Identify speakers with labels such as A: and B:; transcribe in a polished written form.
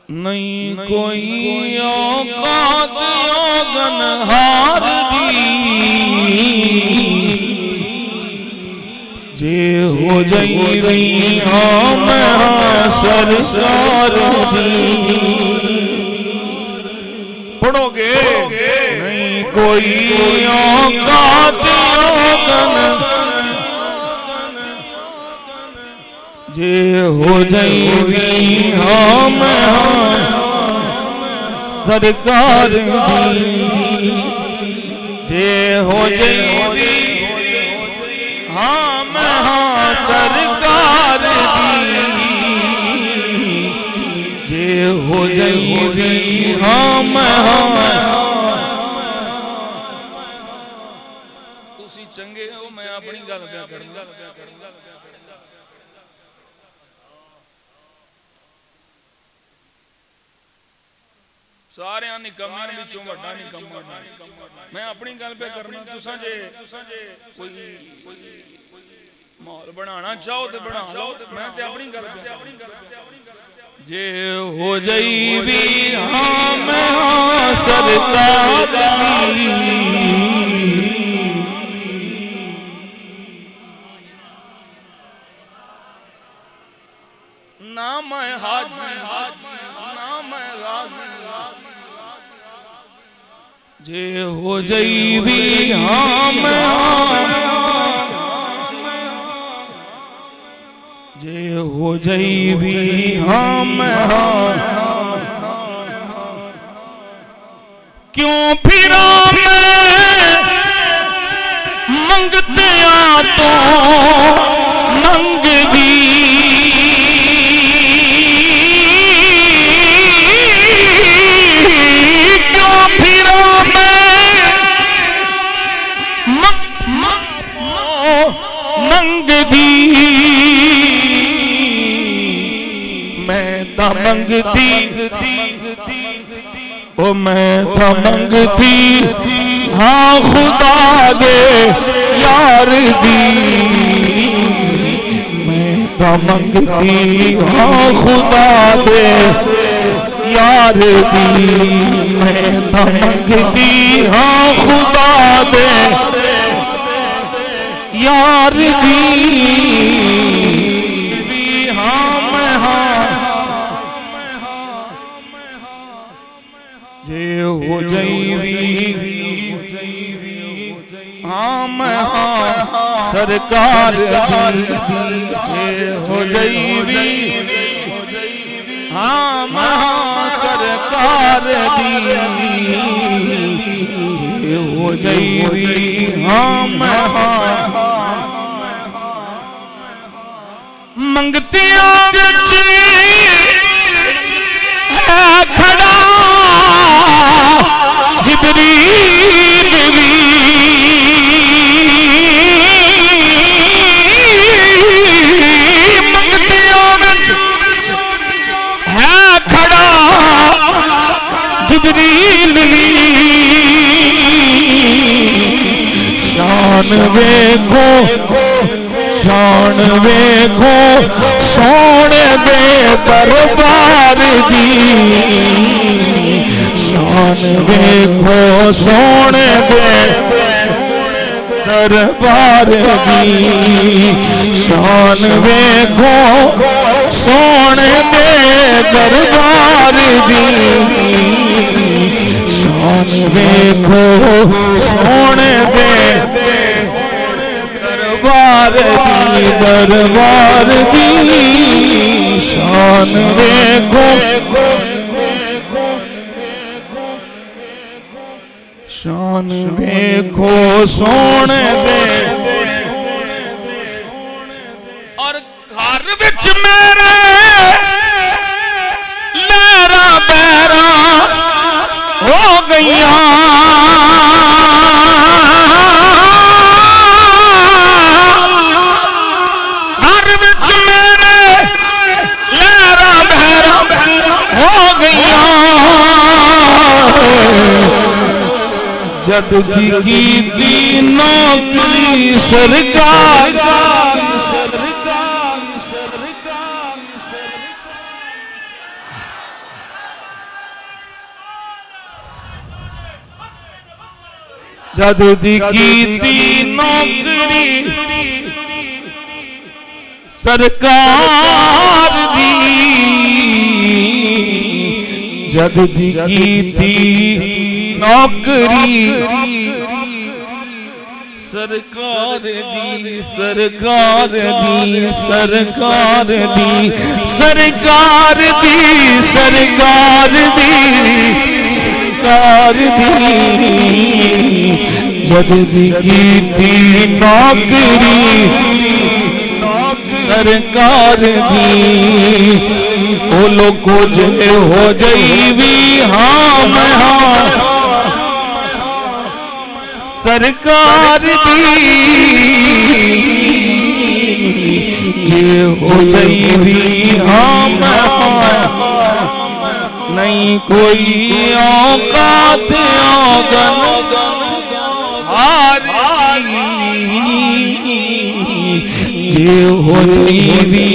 A: नहीं कोई औकात औगनहार दी जे हो जाई हम सरकार दी। पढ़ोगे नहीं कोई औकात औगन जे हो जाई हम सरकार दी। जे हो जाई हम सरकार दी। जे हो जाई हम तुसी चंगे हो मैं अपनी गल क्या करूंगा। सारे निकम्मियां विचों वड्डा निकम्मा मैं अपनी गल पे करना। तुसां जे कोई माहौल बनाना चाहो तो बना लो, मैं ते अपनी गल पे। जे हो जाई भी हम सरकार ना मैं हाजी ना मैं गाजी। जे हो जाई भी हम जे हो जाई भी हम क्यों फिरा मैं मंगते आ तो मंग भी। मंगती ओ मैं था मंगती हाँ खुदा दे यार दी। मैं था मंगती हाँ खुदा दे यार दी। मैं था मंगती हाँ खुदा दे यार दी। जे हो जाई हम सरकार जे हो जाई हम सरकार दी। जे हो जाई हम मंगते खड़ा जिब्रील भी। मंगते है खड़ा जिब्रील भी। शान वेखो सोने दे दरबार दी। शान वेखो सोने दे दरबार दी। शान वेखो सोने दे दरबार दी। शान वेखो सोने दे दरबार दी। शान वेखो शान वेखो सोने दे। और घर विच मेरे लहरा बहरा हो गईयां। जद की नौकरी सरकार जद दी कीती नौकरी सरकार दी, जद दी कीती नौकरी सरकार दी, सरकार दी, सरकार दी, सरकार दी, सरकार दी, सरकार दी, जद दी कीती नौकरी सरकार दी। बोलो कुछ हो जाइबी हाँ मैं हाँ सरकार दी, ये हो जाइबी हाँ मैं हाँ नहीं कोई औकात औगन हारी, ये हो जाइबी